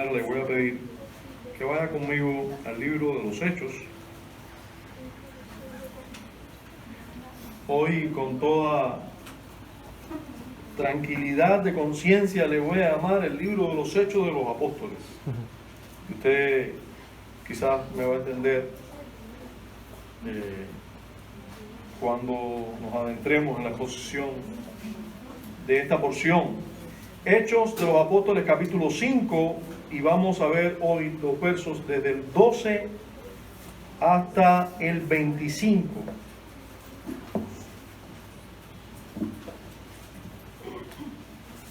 mañana le voy a pedir que vaya conmigo al libro de los Hechos. Hoy, con toda tranquilidad de conciencia, le voy a llamar el libro de los Hechos de los Apóstoles. Usted quizás me va a entender cuando nos adentremos en la exposición de esta porción. Hechos de los Apóstoles, capítulo 5, y vamos a ver hoy los versos desde el 12 hasta el 25.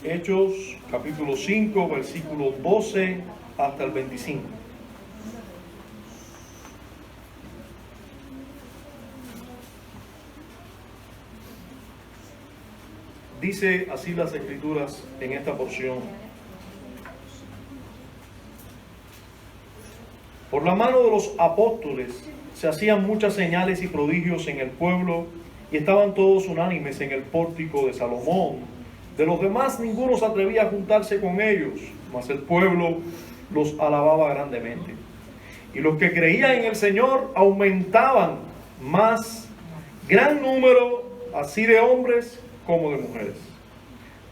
Hechos, capítulo 5, versículo 12 hasta el 25. Dice así las Escrituras en esta porción. Por la mano de los apóstoles se hacían muchas señales y prodigios en el pueblo, y estaban todos unánimes en el pórtico de Salomón. De los demás ninguno se atrevía a juntarse con ellos, mas el pueblo los alababa grandemente. Y los que creían en el Señor aumentaban más, gran número, así de hombres como de mujeres.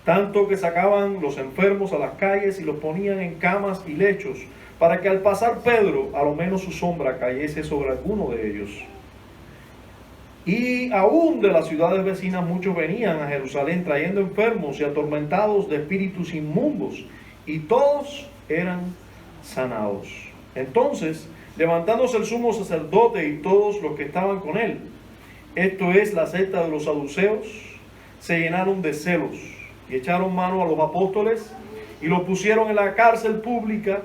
Tanto que sacaban los enfermos a las calles y los ponían en camas y lechos, para que al pasar Pedro, a lo menos su sombra cayese sobre alguno de ellos. Y aún de las ciudades vecinas muchos venían a Jerusalén trayendo enfermos y atormentados de espíritus inmundos, y todos eran sanados. Entonces, levantándose el sumo sacerdote y todos los que estaban con él, esto es la secta de los saduceos, se llenaron de celos y echaron mano a los apóstoles y los pusieron en la cárcel pública.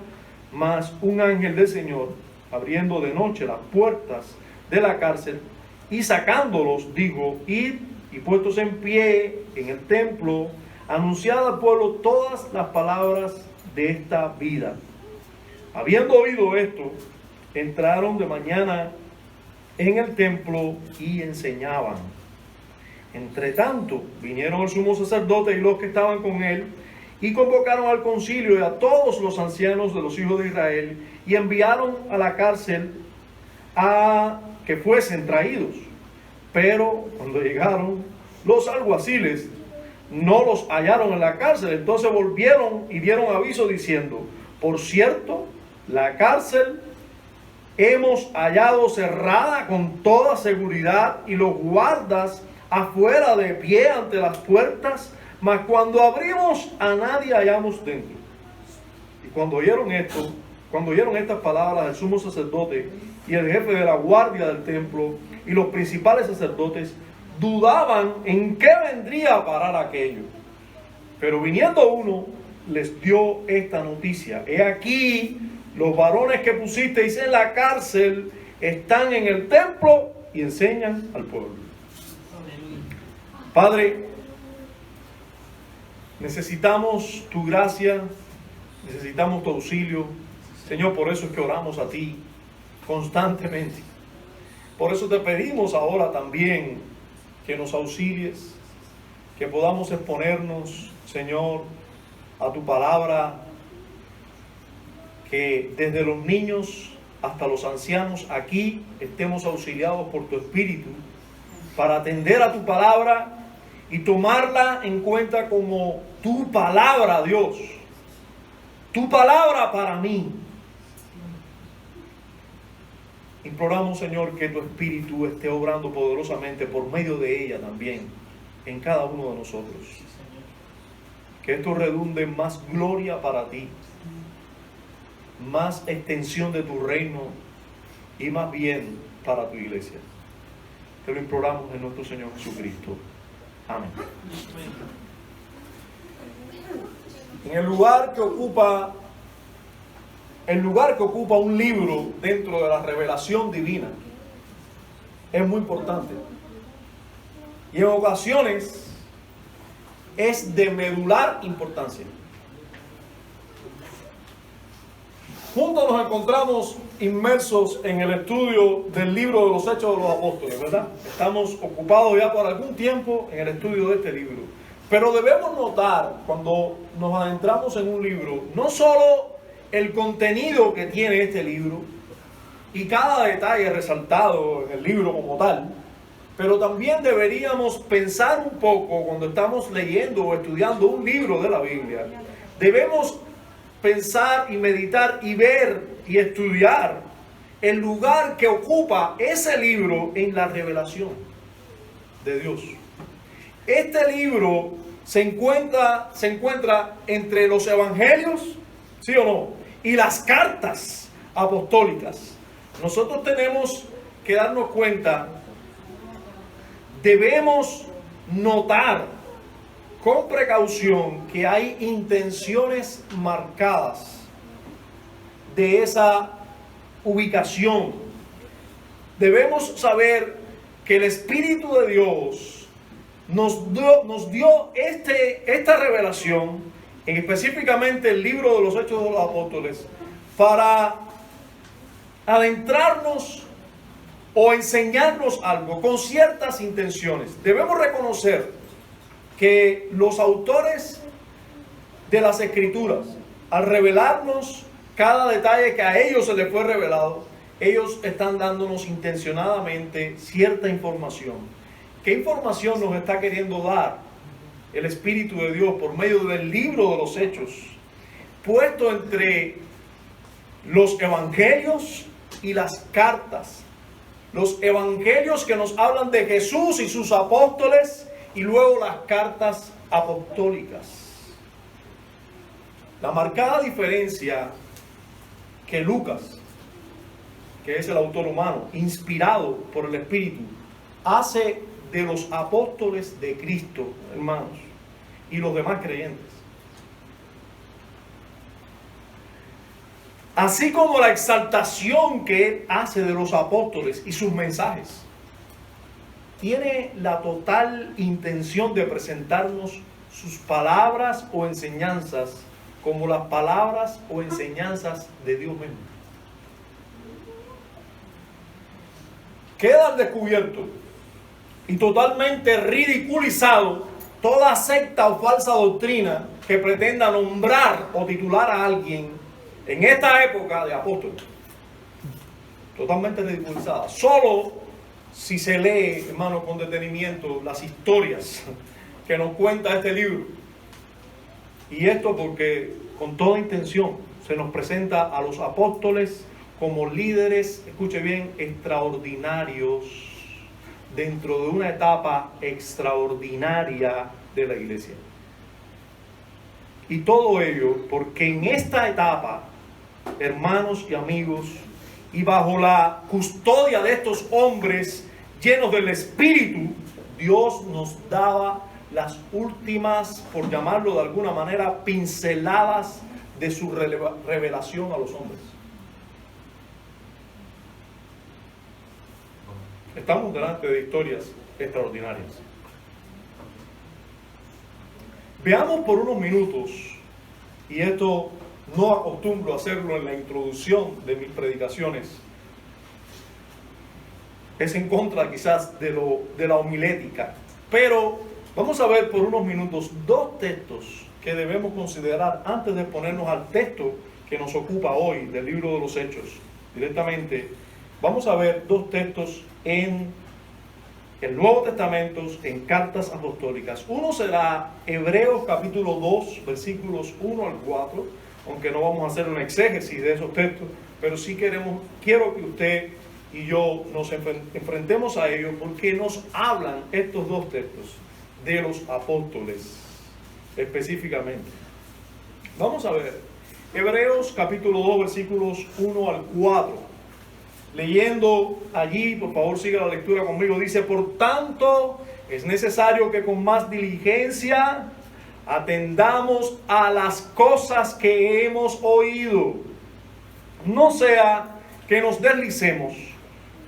Mas un ángel del Señor, abriendo de noche las puertas de la cárcel y sacándolos, dijo: id y puestos en pie en el templo, anunciad al pueblo todas las palabras de esta vida. Habiendo oído esto, entraron de mañana en el templo y enseñaban. Entre tanto, vinieron el sumo sacerdote y los que estaban con él, y convocaron al concilio y a todos los ancianos de los hijos de Israel, y enviaron a la cárcel a que fuesen traídos. Pero cuando llegaron los alguaciles, no los hallaron en la cárcel. Entonces volvieron y dieron aviso diciendo: por cierto, la cárcel hemos hallado cerrada con toda seguridad, y los guardas afuera de pie ante las puertas, mas cuando abrimos a nadie hallamos dentro. Y cuando oyeron estas palabras, el sumo sacerdote y el jefe de la guardia del templo y los principales sacerdotes dudaban en qué vendría a parar aquello. Pero viniendo uno, les dio esta noticia: he aquí, los varones que pusisteis en la cárcel están en el templo y enseñan al pueblo. Padre, necesitamos tu gracia, necesitamos tu auxilio. Señor, por eso es que oramos a ti constantemente. Por eso te pedimos ahora también que nos auxilies, que podamos exponernos, Señor, a tu palabra, que desde los niños hasta los ancianos aquí estemos auxiliados por tu Espíritu para atender a tu palabra y tomarla en cuenta como tu palabra, Dios. Tu palabra para mí. Imploramos, Señor, que tu Espíritu esté obrando poderosamente por medio de ella también en cada uno de nosotros. Que esto redunde en más gloria para ti, más extensión de tu reino y más bien para tu iglesia. Te lo imploramos en nuestro Señor Jesucristo. Amén. En el lugar que ocupa un libro dentro de la revelación divina es muy importante. Y en ocasiones es de medular importancia. Juntos nos encontramos inmersos en el estudio del libro de los Hechos de los Apóstoles, ¿verdad? Estamos ocupados ya por algún tiempo en el estudio de este libro. Pero debemos notar, cuando nos adentramos en un libro, no solo el contenido que tiene este libro y cada detalle resaltado en el libro como tal, pero también deberíamos pensar un poco cuando estamos leyendo o estudiando un libro de la Biblia. Debemos pensar y meditar y ver y estudiar el lugar que ocupa ese libro en la revelación de Dios. Este libro se encuentra entre los evangelios, ¿sí o no? Y las cartas apostólicas. Nosotros tenemos que darnos cuenta, debemos notar con precaución que hay intenciones marcadas de esa ubicación. Debemos saber que el Espíritu de Dios nos dio esta revelación, específicamente el libro de los Hechos de los Apóstoles, para adentrarnos o enseñarnos algo con ciertas intenciones. Debemos reconocer que los autores de las Escrituras, al revelarnos cada detalle que a ellos se les fue revelado, ellos están dándonos intencionadamente cierta información. ¿Qué información nos está queriendo dar el Espíritu de Dios por medio del libro de los Hechos, puesto entre los evangelios y las cartas? Los evangelios que nos hablan de Jesús y sus apóstoles, y luego las cartas apostólicas. La marcada diferencia que Lucas, que es el autor humano, inspirado por el Espíritu, hace de los apóstoles de Cristo, hermanos, y los demás creyentes. Así como la exaltación que él hace de los apóstoles y sus mensajes, tiene la total intención de presentarnos sus palabras o enseñanzas como las palabras o enseñanzas de Dios mismo. Queda al descubierto y totalmente ridiculizado toda secta o falsa doctrina que pretenda nombrar o titular a alguien en esta época de apóstol. Totalmente ridiculizada. Solo si se lee, hermano, con detenimiento las historias que nos cuenta este libro. Y esto porque con toda intención se nos presenta a los apóstoles como líderes, escuche bien, extraordinarios dentro de una etapa extraordinaria de la iglesia. Y todo ello porque en esta etapa, hermanos y amigos, y bajo la custodia de estos hombres llenos del Espíritu, Dios nos daba las últimas, por llamarlo de alguna manera, pinceladas de su revelación a los hombres. Estamos delante de historias extraordinarias. Veamos por unos minutos, y esto no acostumbro a hacerlo en la introducción de mis predicaciones, es en contra quizás de la homilética, pero vamos a ver por unos minutos dos textos que debemos considerar antes de ponernos al texto que nos ocupa hoy del libro de los Hechos. Directamente vamos a ver dos textos en el Nuevo Testamento, en cartas apostólicas. Uno será Hebreos capítulo 2, versículos 1 al 4, aunque no vamos a hacer una exégesis de esos textos, pero sí quiero que usted y yo nos enfrentemos a ellos, porque nos hablan estos dos textos de los apóstoles específicamente. Vamos a ver Hebreos capítulo 2, versículos 1 al 4. Leyendo allí, por favor siga la lectura conmigo. Dice: por tanto, es necesario que con más diligencia atendamos a las cosas que hemos oído, no sea que nos deslicemos.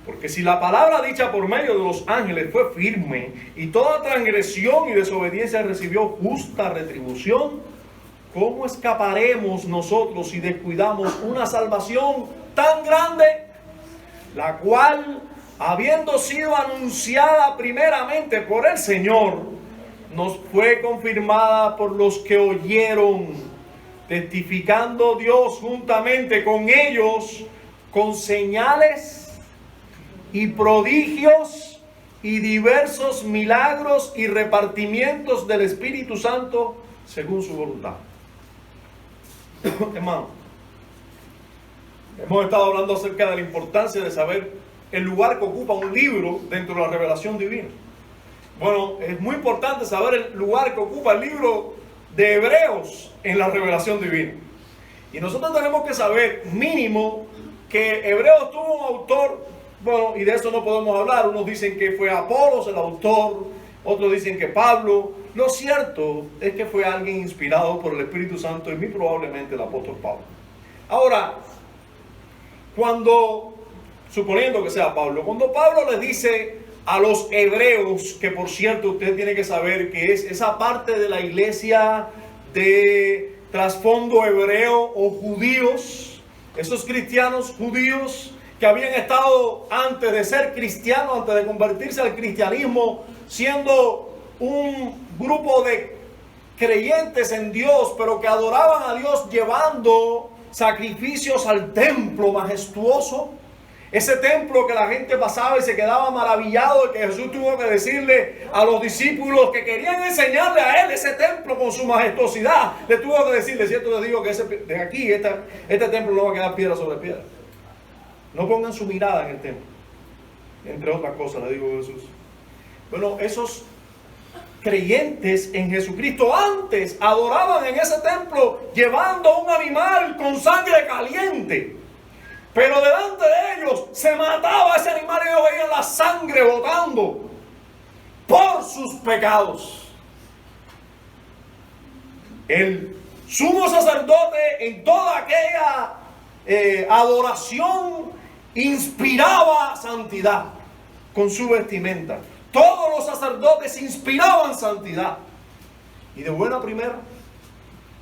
Porque si la palabra dicha por medio de los ángeles fue firme, y toda transgresión y desobediencia recibió justa retribución, ¿cómo escaparemos nosotros si descuidamos una salvación tan grande, la cual, habiendo sido anunciada primeramente por el Señor, nos fue confirmada por los que oyeron, testificando Dios juntamente con ellos con señales y prodigios y diversos milagros y repartimientos del Espíritu Santo según su voluntad. Hermano, hemos estado hablando acerca de la importancia de saber el lugar que ocupa un libro dentro de la revelación divina. Bueno, es muy importante saber el lugar que ocupa el libro de Hebreos en la revelación divina. Y nosotros tenemos que saber mínimo que Hebreos tuvo un autor, bueno, y de eso no podemos hablar. Unos dicen que fue Apolos el autor, otros dicen que Pablo. Lo cierto es que fue alguien inspirado por el Espíritu Santo y muy probablemente el apóstol Pablo. Ahora, suponiendo que sea Pablo, cuando Pablo le dice a los hebreos, que por cierto usted tiene que saber que es esa parte de la iglesia de trasfondo hebreo o judíos, esos cristianos judíos que habían estado antes de ser cristianos, antes de convertirse al cristianismo, siendo un grupo de creyentes en Dios, pero que adoraban a Dios llevando sacrificios al templo majestuoso. Ese templo que la gente pasaba y se quedaba maravillado, de que Jesús tuvo que decirle a los discípulos que querían enseñarle a él ese templo con su majestuosidad. Le tuvo que decir, de cierto les digo que de aquí este templo no va a quedar piedra sobre piedra. No pongan su mirada en el templo. Entre otras cosas, le digo Jesús. Bueno, esos creyentes en Jesucristo antes adoraban en ese templo llevando un animal con sangre caliente. Pero delante de ellos se mataba ese animal y ellos veían la sangre botando por sus pecados. El sumo sacerdote en toda aquella adoración inspiraba santidad con su vestimenta. Todos los sacerdotes inspiraban santidad. Y de buena primera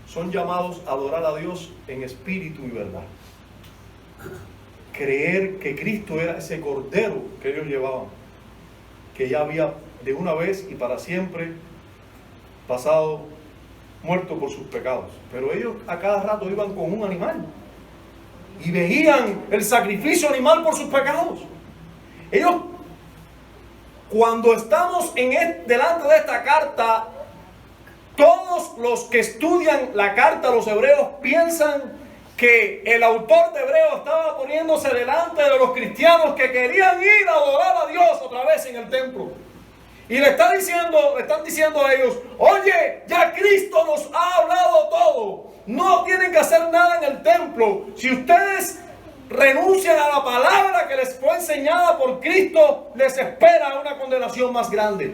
son llamados a adorar a Dios en espíritu y verdad. Creer que Cristo era ese cordero que ellos llevaban, que ya había de una vez y para siempre pasado muerto por sus pecados. Pero ellos a cada rato iban con un animal y veían el sacrificio animal por sus pecados. Ellos, cuando estamos delante de esta carta, todos los que estudian la carta a los hebreos piensan que el autor de Hebreos estaba poniéndose delante de los cristianos que querían ir a adorar a Dios otra vez en el templo. Y le están diciendo a ellos, oye, ya Cristo nos ha hablado todo. No tienen que hacer nada en el templo. Si ustedes renuncian a la palabra que les fue enseñada por Cristo, les espera una condenación más grande.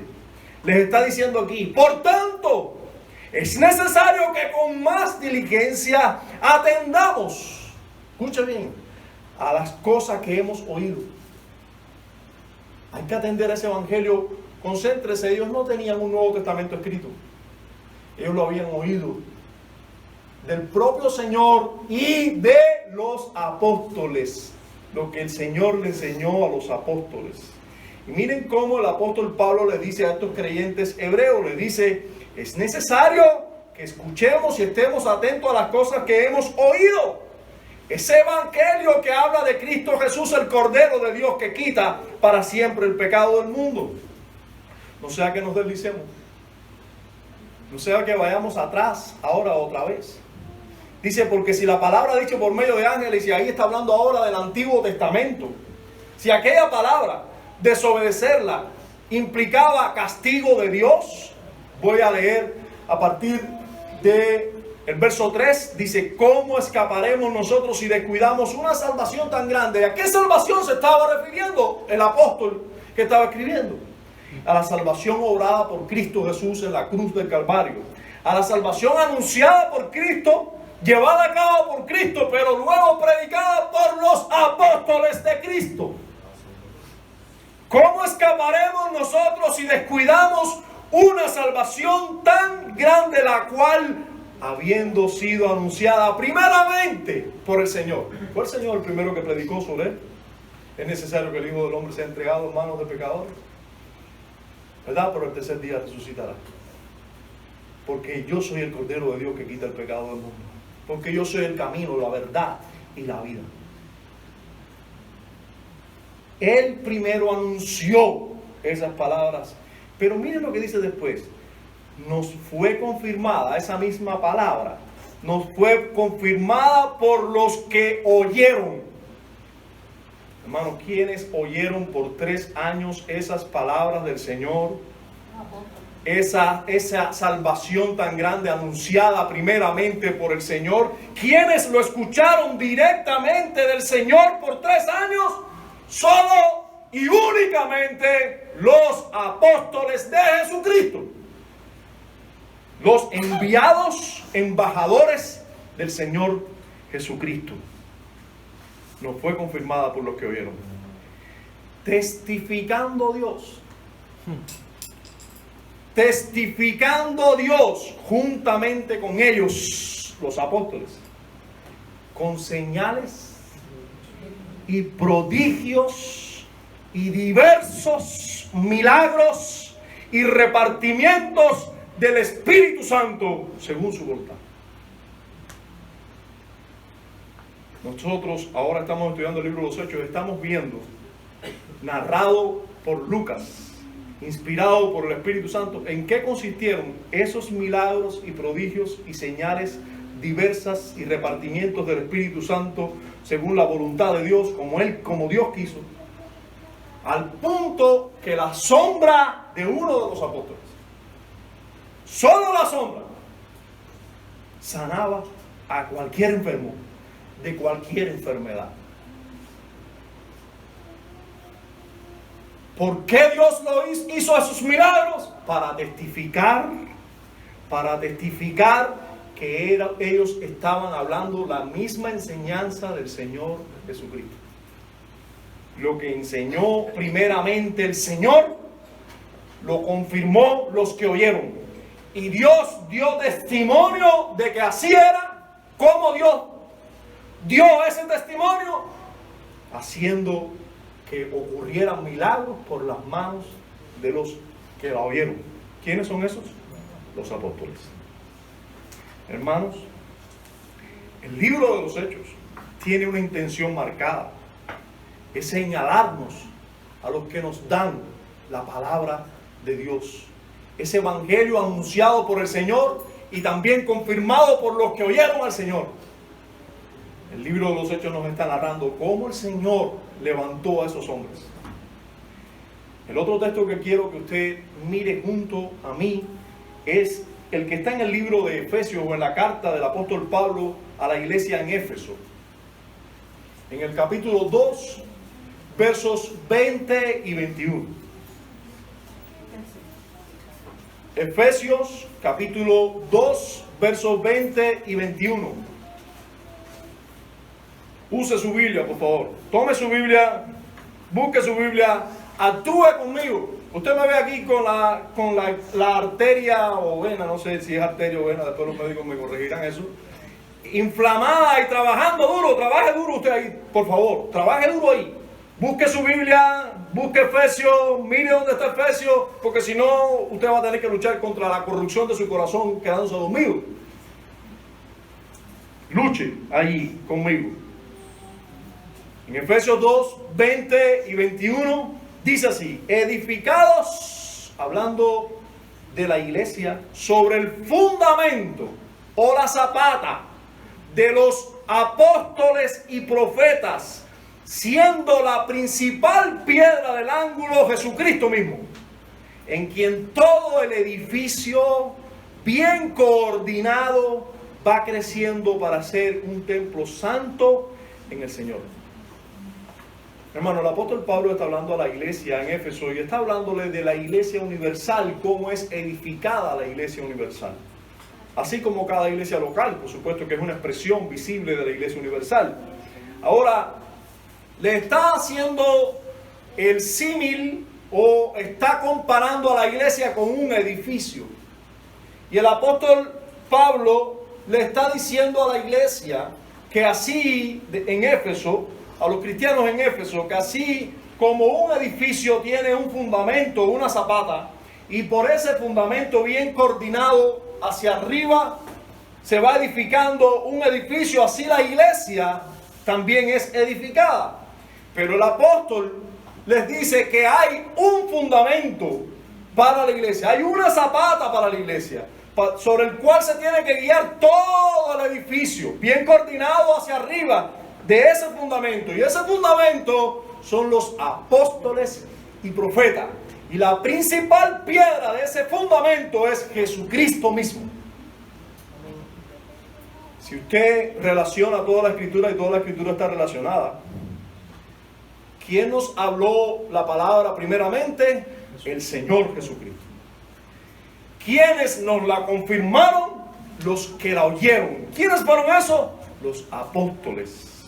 Les está diciendo aquí, por tanto, es necesario que con más diligencia atendamos, escuche bien, a las cosas que hemos oído. Hay que atender a ese evangelio. Concéntrese, ellos no tenían un Nuevo Testamento escrito. Ellos lo habían oído del propio Señor y de los apóstoles. Lo que el Señor le enseñó a los apóstoles. Y miren cómo el apóstol Pablo le dice a estos creyentes hebreos, le dice, es necesario que escuchemos y estemos atentos a las cosas que hemos oído. Ese evangelio que habla de Cristo Jesús, el Cordero de Dios que quita para siempre el pecado del mundo. No sea que nos deslicemos. No sea que vayamos atrás ahora otra vez. Dice, porque si la palabra dicha por medio de ángeles, y ahí está hablando ahora del Antiguo Testamento, si aquella palabra, desobedecerla, implicaba castigo de Dios, voy a leer a partir del verso 3, dice, ¿cómo escaparemos nosotros si descuidamos una salvación tan grande? ¿A qué salvación se estaba refiriendo el apóstol que estaba escribiendo? A la salvación obrada por Cristo Jesús en la cruz del Calvario. A la salvación anunciada por Cristo, llevada a cabo por Cristo, pero luego predicada por los apóstoles de Cristo. ¿Cómo escaparemos nosotros si descuidamos una salvación tan grande, la cual, habiendo sido anunciada primeramente por el Señor? ¿Fue el Señor el primero que predicó sobre él? Es necesario que el Hijo del Hombre sea entregado en manos de pecadores, ¿verdad? Pero el tercer día resucitará. Porque yo soy el Cordero de Dios que quita el pecado del mundo. porque yo soy el camino, la verdad y la vida. Él primero anunció esas palabras, pero miren lo que dice después. Nos fue confirmada esa misma palabra, nos fue confirmada por los que oyeron. Hermanos, ¿quiénes oyeron por 3 años esas palabras del Señor? Esa salvación tan grande anunciada primeramente por el Señor. ¿Quiénes lo escucharon directamente del Señor por 3 años? Solo y únicamente los apóstoles de Jesucristo. Los enviados, embajadores del Señor Jesucristo. Nos fue confirmada por los que oyeron. Testificando Dios. Testificando Dios juntamente con ellos, los apóstoles, con señales y prodigios y diversos milagros y repartimientos del Espíritu Santo según su voluntad. Nosotros ahora estamos estudiando el libro de los Hechos, estamos viendo, narrado por Lucas, inspirado por el Espíritu Santo, en qué consistieron esos milagros y prodigios y señales diversas y repartimientos del Espíritu Santo según la voluntad de Dios, como Dios quiso, al punto que la sombra de uno de los apóstoles, solo la sombra, sanaba a cualquier enfermo de cualquier enfermedad. ¿Por qué Dios hizo esos milagros? Para testificar que ellos estaban hablando la misma enseñanza del Señor Jesucristo. Lo que enseñó primeramente el Señor, lo confirmó los que oyeron. Y Dios dio testimonio de que así era. ¿Cómo Dios dio ese testimonio? Haciendo que ocurrieran milagros por las manos de los que la oyeron. ¿Quiénes son esos? Los apóstoles. Hermanos, el libro de los Hechos tiene una intención marcada. Es señalarnos a los que nos dan la palabra de Dios. Ese evangelio anunciado por el Señor y también confirmado por los que oyeron al Señor. El libro de los Hechos nos está narrando cómo el Señor levantó a esos hombres. El otro texto que quiero que usted mire junto a mí es el que está en el libro de Efesios o en la carta del apóstol Pablo a la iglesia en Éfeso. En el capítulo 2, versos 20 y 21. Efesios capítulo 2, versos 20 y 21. Use su Biblia, por favor. Tome su Biblia, busque su Biblia, actúe conmigo. Usted me ve aquí con la arteria o vena, no sé si es arteria o vena, después los médicos me corregirán eso, inflamada y trabajando duro. Trabaje duro usted ahí, por favor, trabaje duro ahí. Busque su Biblia, busque Efesios, mire dónde está Efesios, porque si no, usted va a tener que luchar contra la corrupción de su corazón quedándose dormido. Luche ahí conmigo. En Efesios 2, 20 y 21 dice así: edificados, hablando de la iglesia, sobre el fundamento o la zapata de los apóstoles y profetas, siendo la principal piedra del ángulo Jesucristo mismo, en quien todo el edificio bien coordinado va creciendo para ser un templo santo en el Señor. Hermano, el apóstol Pablo está hablando a la iglesia en Éfeso y está hablándole de la iglesia universal, cómo es edificada la iglesia universal. Así como cada iglesia local, por supuesto que es una expresión visible de la iglesia universal. Ahora, le está haciendo el símil o está comparando a la iglesia con un edificio. Y el apóstol Pablo le está diciendo a la iglesia que así en Éfeso, a los cristianos en Éfeso, que así como un edificio tiene un fundamento, una zapata, y por ese fundamento bien coordinado hacia arriba se va edificando un edificio, así la iglesia también es edificada. Pero el apóstol les dice que hay un fundamento para la iglesia, hay una zapata para la iglesia, sobre el cual se tiene que guiar todo el edificio, bien coordinado hacia arriba de ese fundamento. Y ese fundamento son los apóstoles y profetas. Y la principal piedra de ese fundamento es Jesucristo mismo. Si usted relaciona toda la escritura, y toda la escritura está relacionada, ¿quién nos habló la palabra primeramente? El Señor Jesucristo. ¿Quiénes nos la confirmaron? Los que la oyeron. ¿Quiénes fueron esos? Los apóstoles.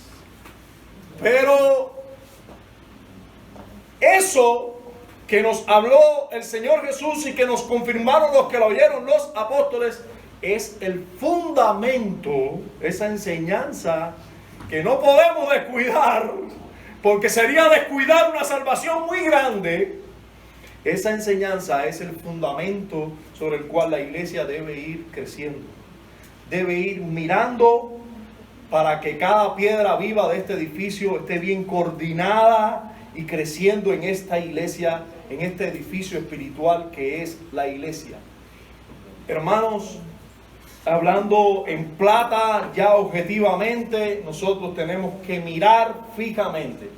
Pero eso que nos habló el Señor Jesús y que nos confirmaron los que la oyeron, los apóstoles, es el fundamento, esa enseñanza que no podemos descuidar, porque sería descuidar una salvación muy grande. Esa enseñanza es el fundamento sobre el cual la iglesia debe ir creciendo. Debe ir mirando para que cada piedra viva de este edificio esté bien coordinada y creciendo en esta iglesia, en este edificio espiritual que es la iglesia. Hermanos, hablando en plata, ya objetivamente, nosotros tenemos que mirar fijamente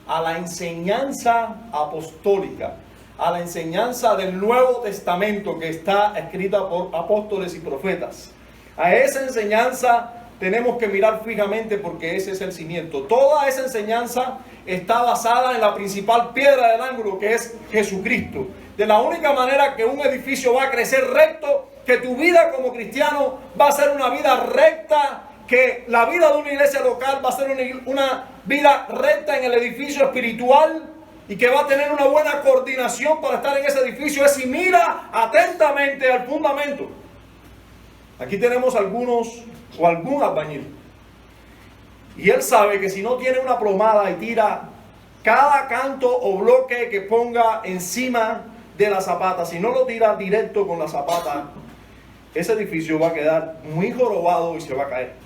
a la enseñanza apostólica, a la enseñanza del Nuevo Testamento que está escrita por apóstoles y profetas. A esa enseñanza tenemos que mirar fijamente porque ese es el cimiento. Toda esa enseñanza está basada en la principal piedra del ángulo, que es Jesucristo. De la única manera que un edificio va a crecer recto, que tu vida como cristiano va a ser una vida recta, que la vida de una iglesia local va a ser una vida recta en el edificio espiritual y que va a tener una buena coordinación para estar en ese edificio, es si mira atentamente al fundamento. Aquí tenemos algún albañil, y él sabe que si no tiene una plomada y tira cada canto o bloque que ponga encima de la zapata, si no lo tira directo con la zapata, ese edificio va a quedar muy jorobado y se va a caer.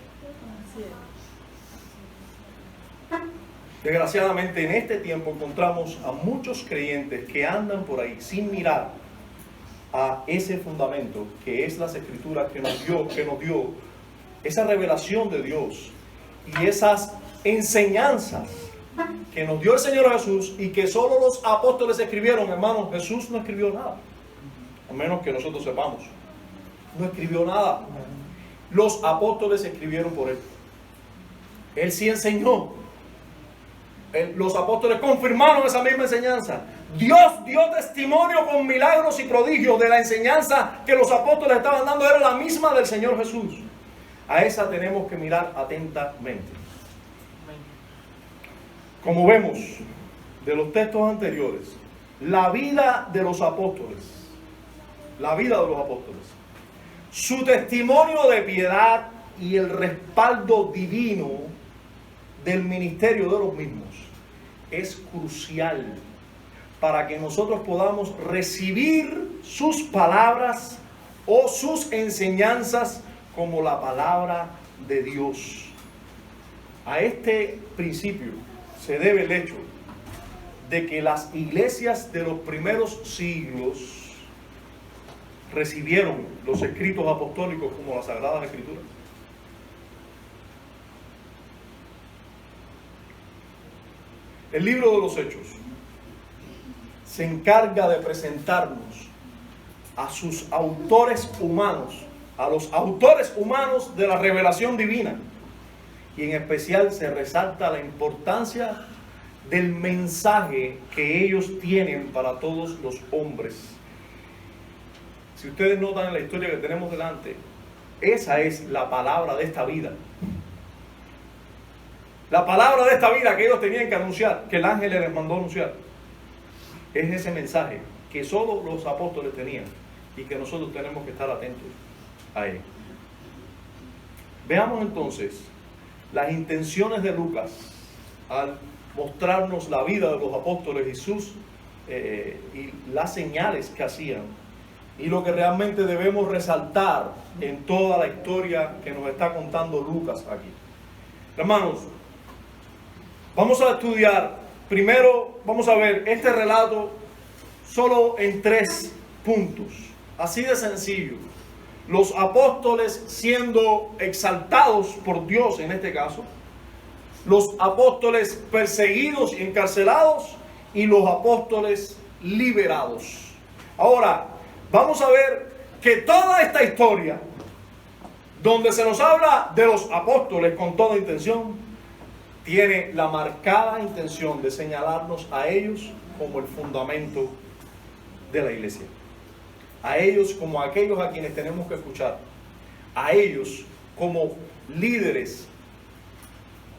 Desgraciadamente en este tiempo encontramos a muchos creyentes que andan por ahí sin mirar a ese fundamento que es las escrituras que nos dio esa revelación de Dios y esas enseñanzas que nos dio el Señor Jesús y que solo los apóstoles escribieron. Hermanos, Jesús no escribió nada, a menos que nosotros sepamos. No escribió nada. Los apóstoles escribieron por él. Él sí enseñó. Los apóstoles confirmaron esa misma enseñanza. Dios dio testimonio con milagros y prodigios de la enseñanza que los apóstoles estaban dando. Era la misma del Señor Jesús. A esa tenemos que mirar atentamente. Como vemos de los textos anteriores, la vida de los apóstoles, su testimonio de piedad y el respaldo divino del ministerio de los mismos es crucial para que nosotros podamos recibir sus palabras o sus enseñanzas como la palabra de Dios. A este principio se debe el hecho de que las iglesias de los primeros siglos recibieron los escritos apostólicos como las Sagradas Escrituras. El libro de los Hechos se encarga de presentarnos a sus autores humanos, a los autores humanos de la revelación divina, y en especial se resalta la importancia del mensaje que ellos tienen para todos los hombres. Si ustedes notan en la historia que tenemos delante, esa es la palabra de esta vida. La palabra de esta vida que ellos tenían que anunciar, que el ángel les mandó anunciar, es ese mensaje que solo los apóstoles tenían y que nosotros tenemos que estar atentos a él. Veamos entonces las intenciones de Lucas al mostrarnos la vida de los apóstoles y las señales que hacían y lo que realmente debemos resaltar en toda la historia que nos está contando Lucas aquí. Hermanos, vamos a estudiar, primero vamos a ver este relato solo en 3 puntos, así de sencillo. Los apóstoles siendo exaltados por Dios en este caso, los apóstoles perseguidos y encarcelados y los apóstoles liberados. Ahora, vamos a ver que toda esta historia, donde se nos habla de los apóstoles con toda intención, tiene la marcada intención de señalarnos a ellos como el fundamento de la iglesia. A ellos como aquellos a quienes tenemos que escuchar. A ellos como líderes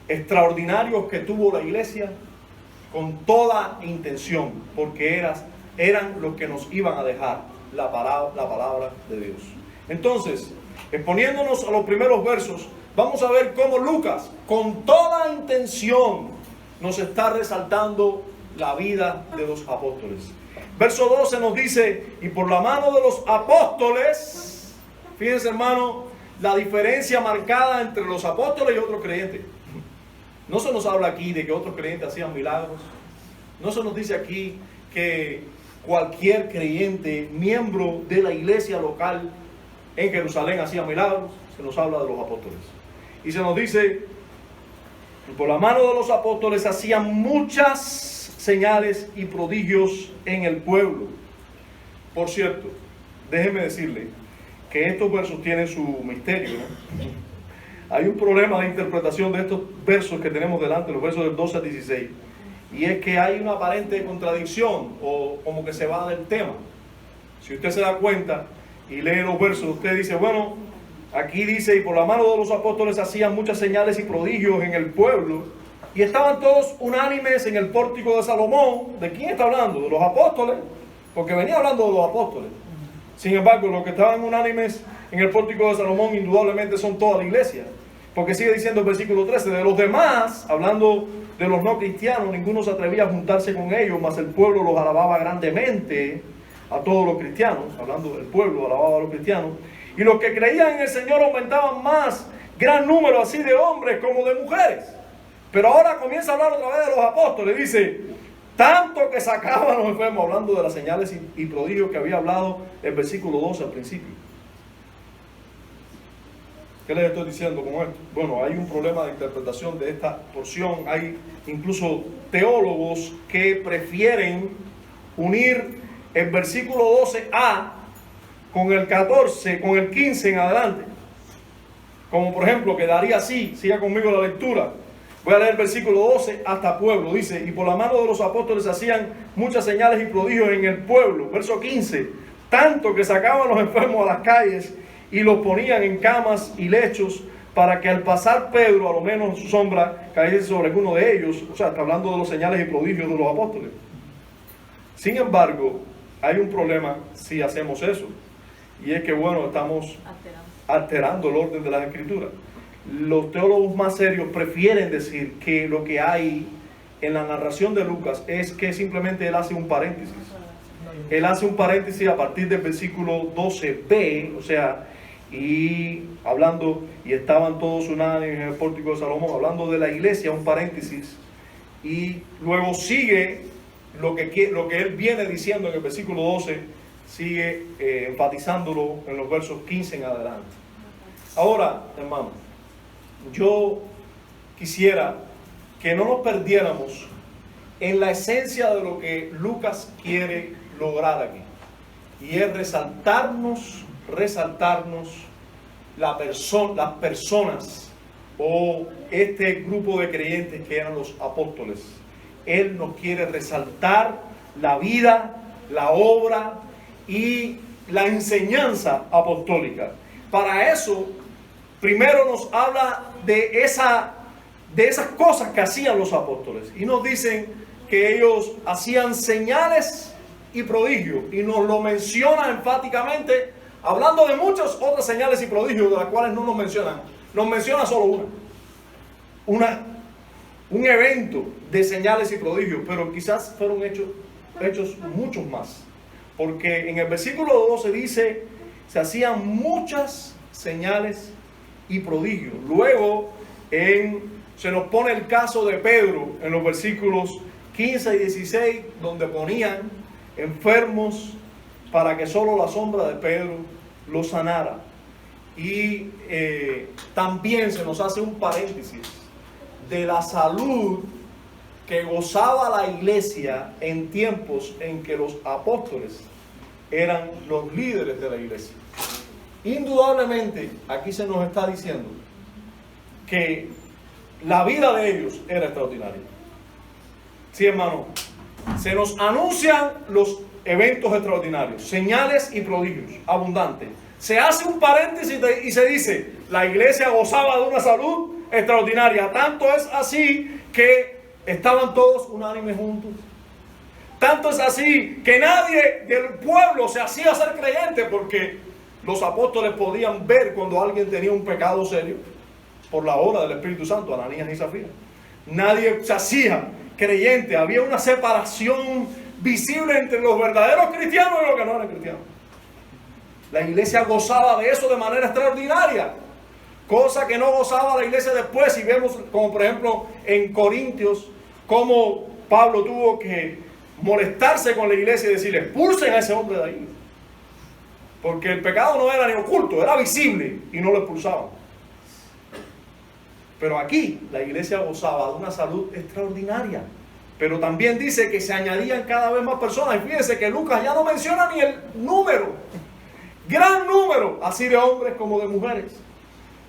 extraordinarios que tuvo la iglesia con toda intención, porque eran los que nos iban a dejar la palabra de Dios. Entonces, exponiéndonos a los primeros versos, vamos a ver cómo Lucas, con toda intención, nos está resaltando la vida de los apóstoles. Verso 12 nos dice, y por la mano de los apóstoles, fíjense hermano, la diferencia marcada entre los apóstoles y otros creyentes. No se nos habla aquí de que otros creyentes hacían milagros. No se nos dice aquí que cualquier creyente, miembro de la iglesia local en Jerusalén hacía milagros. Se nos habla de los apóstoles. Y se nos dice, por la mano de los apóstoles hacían muchas señales y prodigios en el pueblo. Por cierto, déjeme decirle que estos versos tienen su misterio, ¿no? Hay un problema de interpretación de estos versos que tenemos delante, los versos del 12 al 16. Y es que hay una aparente contradicción o como que se va del tema. Si usted se da cuenta y lee los versos, usted dice, bueno, aquí dice, y por la mano de los apóstoles hacían muchas señales y prodigios en el pueblo. Y estaban todos unánimes en el pórtico de Salomón. ¿De quién está hablando? De los apóstoles, porque venía hablando de los apóstoles. Sin embargo, los que estaban unánimes en el pórtico de Salomón indudablemente son toda la iglesia. Porque sigue diciendo el versículo 13, de los demás, hablando de los no cristianos, ninguno se atrevía a juntarse con ellos, mas el pueblo los alababa grandemente a todos los cristianos. Hablando del pueblo, alababa a los cristianos. Y los que creían en el Señor aumentaban más, gran número así de hombres como de mujeres. Pero ahora comienza a hablar otra vez de los apóstoles. Dice, tanto que sacaban los enfermos, hablando de las señales y prodigios que había hablado el versículo 12 al principio. ¿Qué les estoy diciendo con esto? Bueno, hay un problema de interpretación de esta porción. Hay incluso teólogos que prefieren unir el versículo 12a con el 14, con el 15 en adelante. Como por ejemplo, quedaría así, siga conmigo la lectura. Voy a leer el versículo 12 hasta pueblo. Dice, y por la mano de los apóstoles hacían muchas señales y prodigios en el pueblo. Verso 15, tanto que sacaban los enfermos a las calles y los ponían en camas y lechos, para que al pasar Pedro, a lo menos su sombra cayese sobre alguno de ellos. O sea, está hablando de los señales y prodigios de los apóstoles. Sin embargo, hay un problema si hacemos eso. Y es que, bueno, estamos alterando el orden de las escrituras. Los teólogos más serios prefieren decir que lo que hay en la narración de Lucas es que simplemente él hace un paréntesis. Él hace un paréntesis a partir del versículo 12b, o sea, y hablando, y estaban todos unánimes en el pórtico de Salomón, hablando de la iglesia, un paréntesis, y luego sigue lo que él viene diciendo en el versículo 12, sigue enfatizándolo en los versos 15 en adelante. Ahora, hermano, yo quisiera que no nos perdiéramos en la esencia de lo que Lucas quiere lograr aquí, y es resaltarnos las personas o este grupo de creyentes que eran los apóstoles. Él nos quiere resaltar la vida, la obra y la enseñanza apostólica. Para eso, primero nos habla de esas cosas que hacían los apóstoles. Y nos dicen que ellos hacían señales y prodigios. Y nos lo menciona enfáticamente, hablando de muchas otras señales y prodigios de las cuales no nos mencionan. Nos menciona solo un evento de señales y prodigios, pero quizás fueron hechos muchos más. porque en el versículo 12 dice, se hacían muchas señales y prodigios. Luego se nos pone el caso de Pedro en los versículos 15 y 16, donde ponían enfermos para que solo la sombra de Pedro los sanara. Y también se nos hace un paréntesis de la salud que gozaba la iglesia en tiempos en que los apóstoles eran los líderes de la iglesia. Indudablemente, aquí se nos está diciendo que la vida de ellos era extraordinaria. Sí, hermano, se nos anuncian los eventos extraordinarios, señales y prodigios abundantes. Se hace un paréntesis y se dice, la iglesia gozaba de una salud extraordinaria. Tanto es así que estaban todos unánimes juntos. Tanto es así que nadie del pueblo se hacía ser creyente, porque los apóstoles podían ver cuando alguien tenía un pecado serio por la obra del Espíritu Santo, Ananías y Zafira. Nadie se hacía creyente. Había una separación visible entre los verdaderos cristianos y los que no eran cristianos. La iglesia gozaba de eso de manera extraordinaria, cosa que no gozaba la iglesia después. Si vemos, como por ejemplo en Corintios, cómo Pablo tuvo que molestarse con la iglesia y decirle, expulsen a ese hombre de ahí, porque el pecado no era ni oculto, era visible, y no lo expulsaban. Pero aquí la iglesia gozaba de una salud extraordinaria. Pero también dice que se añadían cada vez más personas. Y fíjense que Lucas ya no menciona ni el número, gran número, así de hombres como de mujeres.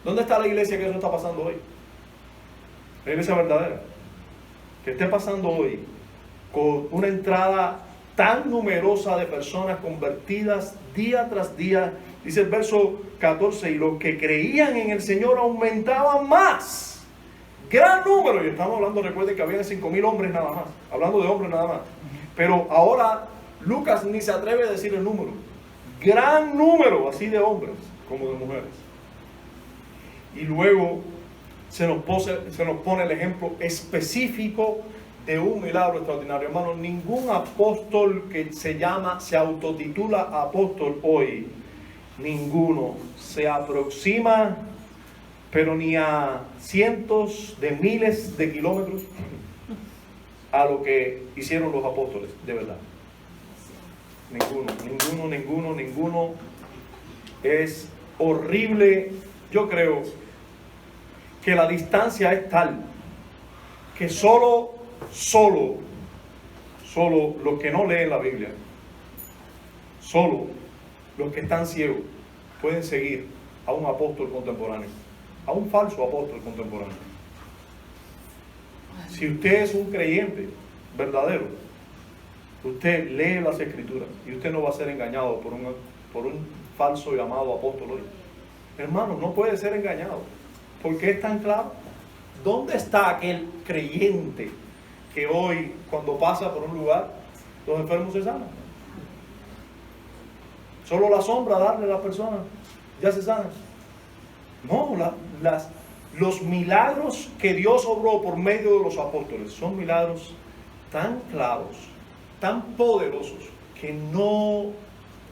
¿Dónde está la iglesia que eso está pasando hoy? La iglesia verdadera, que esté pasando hoy con una entrada tan numerosa de personas convertidas día tras día. Dice el verso 14, y los que creían en el Señor aumentaban más. Gran número. Y estamos hablando, recuerden que habían 5,000 hombres nada más. Hablando de hombres nada más. Pero ahora Lucas ni se atreve a decir el número. Gran número, así de hombres como de mujeres. Y luego se nos pone el ejemplo específico de un milagro extraordinario. Hermano, ningún apóstol que se autotitula apóstol hoy, ninguno se aproxima, pero ni a cientos de miles de kilómetros, a lo que hicieron los apóstoles, de verdad. Ninguno. Es horrible. Yo creo que la distancia es tal que solo los que no leen la Biblia, solo los que están ciegos pueden seguir a un apóstol contemporáneo, a un falso apóstol contemporáneo. Si usted es un creyente verdadero, usted lee las Escrituras y usted no va a ser engañado por un falso llamado apóstol hoy. Hermano, no puede ser engañado, porque es tan claro. ¿Dónde está aquel creyente que hoy, cuando pasa por un lugar, los enfermos se sanan? Solo la sombra darle a las personas ya se sanan. No, los milagros que Dios obró por medio de los apóstoles son milagros tan claros, tan poderosos, que no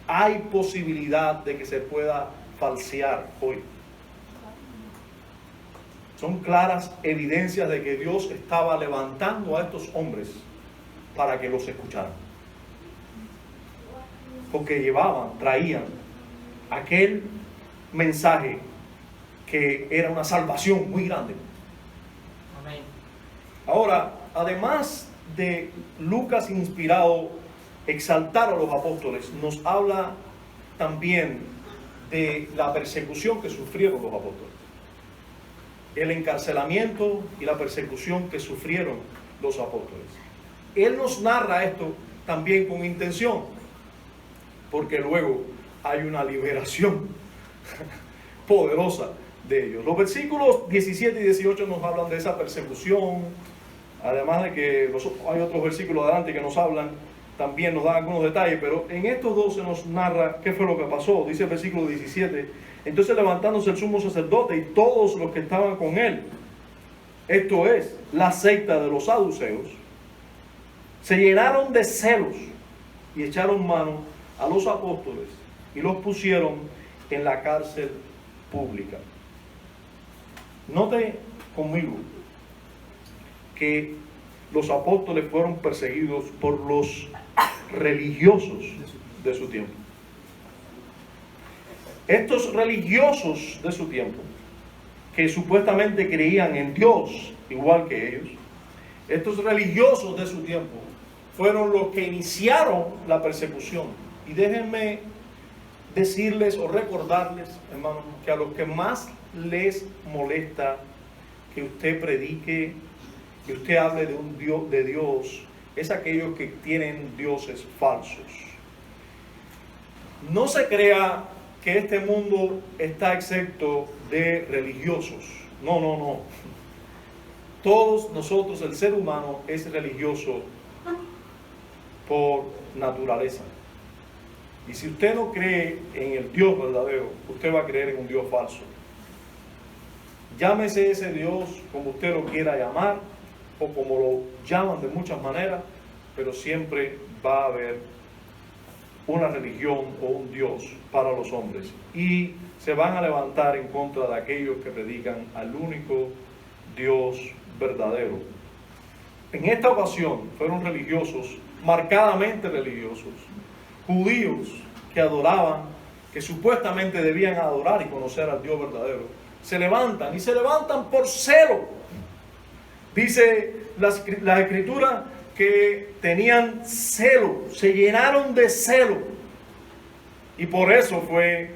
hay posibilidad de que se pueda falsear hoy. Son claras evidencias de que Dios estaba levantando a estos hombres para que los escucharan. Porque traían aquel mensaje que era una salvación muy grande. Amén. Ahora, además de Lucas inspirado exaltar a los apóstoles, nos habla también de la persecución que sufrieron los apóstoles. El encarcelamiento y la persecución que sufrieron los apóstoles. Él nos narra esto también con intención, porque luego hay una liberación poderosa de ellos. Los versículos 17 y 18 nos hablan de esa persecución, además de que hay otros versículos adelante que nos hablan, también nos dan algunos detalles, pero en estos dos se nos narra qué fue lo que pasó. Dice el versículo 17, entonces levantándose el sumo sacerdote y todos los que estaban con él, esto es, la secta de los saduceos, se llenaron de celos y echaron mano a los apóstoles y los pusieron en la cárcel pública. Note conmigo que los apóstoles fueron perseguidos por los religiosos de su tiempo. Estos religiosos de su tiempo, que supuestamente creían en Dios igual que ellos, estos religiosos de su tiempo fueron los que iniciaron la persecución. Y déjenme decirles o recordarles, hermanos, que a los que más les molesta que usted predique, que usted hable de un Dios, de Dios, es aquellos que tienen dioses falsos. No se crea que este mundo está exento de religiosos. No, no, no. Todos nosotros, el ser humano, es religioso por naturaleza. Y si usted no cree en el Dios verdadero, usted va a creer en un Dios falso. Llámese ese Dios como usted lo quiera llamar, o como lo llaman de muchas maneras, pero siempre va a haber una religión o un Dios para los hombres. Y se van a levantar en contra de aquellos que predican al único Dios verdadero. En esta ocasión fueron religiosos, marcadamente religiosos, judíos que adoraban, que supuestamente debían adorar y conocer al Dios verdadero. Se levantan y se levantan por celo. Dice la escritura que tenían celo, se llenaron de celo. Y por eso fue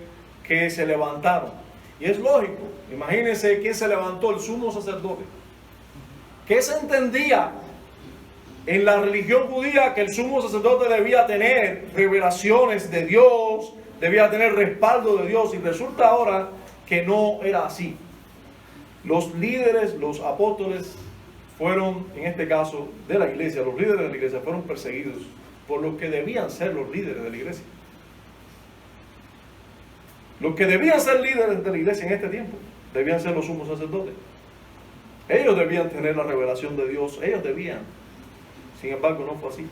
que se levantaron. Y es lógico, imagínense quién se levantó, el sumo sacerdote. ¿Qué se entendía en la religión judía? Que el sumo sacerdote debía tener revelaciones de Dios, debía tener respaldo de Dios, y resulta ahora que no era así. Los líderes, los apóstoles, fueron, en este caso de la iglesia, los líderes de la iglesia fueron perseguidos por los que debían ser los líderes de la iglesia. Los que debían ser líderes de la iglesia en este tiempo debían ser los sumos sacerdotes. Ellos debían tener la revelación de Dios, ellos debían. Sin embargo, no fue así.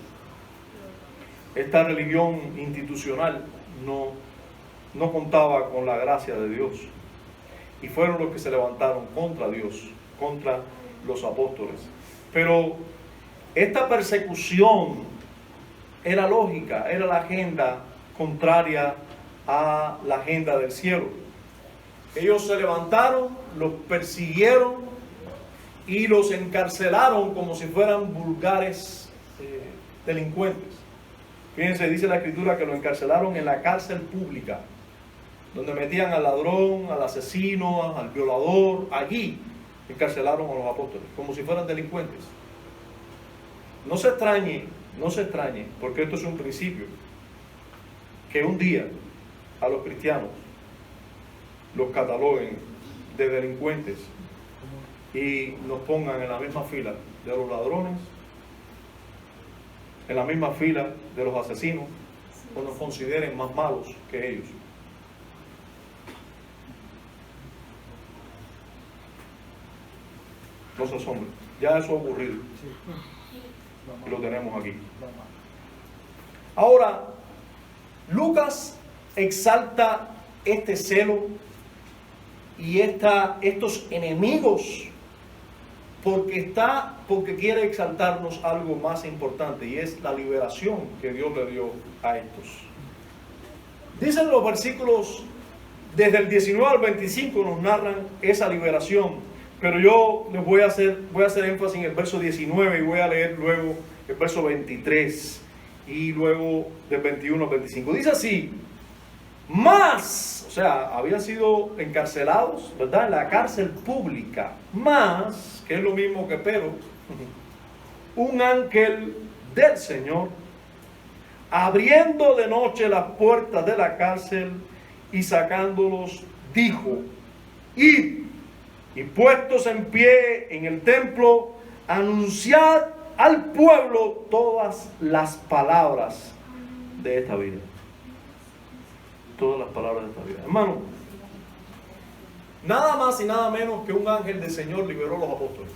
Esta religión institucional no contaba con la gracia de Dios. Y fueron los que se levantaron contra Dios, contra los apóstoles. Pero esta persecución era lógica, era la agenda contraria a la agenda del cielo. Ellos se levantaron, los persiguieron y los encarcelaron como si fueran vulgares delincuentes. Fíjense, dice la escritura que los encarcelaron en la cárcel pública, donde metían al ladrón, al asesino, al violador. Allí encarcelaron a los apóstoles, como si fueran delincuentes. No se extrañe, porque esto es un principio, que un día a los cristianos los cataloguen de delincuentes y nos pongan en la misma fila de los ladrones, en la misma fila de los asesinos, o nos consideren más malos que ellos. No se asombren, ya eso ha ocurrido y lo tenemos aquí. Ahora, Lucas exalta este celo y estos enemigos porque quiere exaltarnos algo más importante, y es la liberación que Dios le dio a estos. Dicen los versículos desde el 19 al 25, nos narran esa liberación, pero yo les voy a hacer énfasis en el verso 19 y voy a leer luego el verso 23 y luego del 21 al 25. Dice así: más, o sea, habían sido encarcelados, ¿verdad?, en la cárcel pública, más, que es lo mismo que pero, un ángel del Señor, abriendo de noche las puertas de la cárcel y sacándolos, dijo: id, y puestos en pie en el templo, anunciad al pueblo todas las palabras de esta vida. Todas las palabras de esta vida. Hermano, nada más y nada menos que un ángel del Señor liberó a los apóstoles.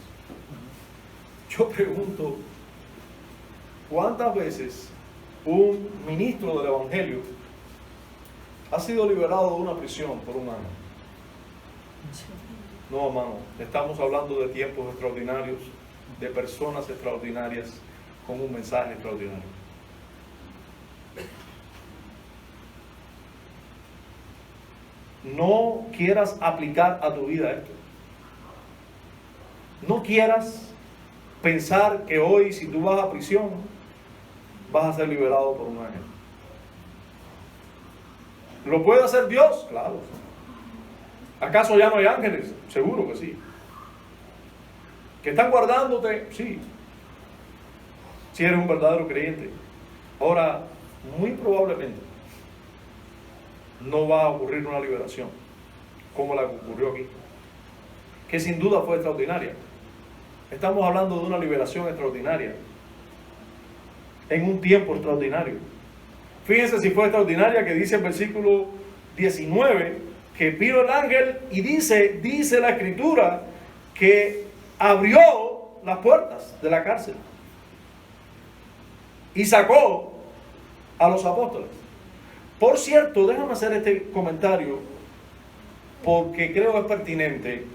Yo pregunto, ¿cuántas veces un ministro del Evangelio ha sido liberado de una prisión por un año. No, hermano, estamos hablando de tiempos extraordinarios, de personas extraordinarias, con un mensaje extraordinario. No quieras aplicar a tu vida esto. No quieras pensar que hoy, si tú vas a prisión, vas a ser liberado por un ángel. ¿Lo puede hacer Dios? Claro. ¿Acaso ya no hay ángeles? Seguro que sí. ¿Que están guardándote? Sí. Si eres un verdadero creyente. Ahora, muy probablemente no va a ocurrir una liberación como la que ocurrió aquí, que sin duda fue extraordinaria. Estamos hablando de una liberación extraordinaria en un tiempo extraordinario. Fíjense si fue extraordinaria, que dice el versículo 19 que vino el ángel y dice la escritura que abrió las puertas de la cárcel y sacó a los apóstoles. Por cierto, déjame hacer este comentario porque creo que es pertinente.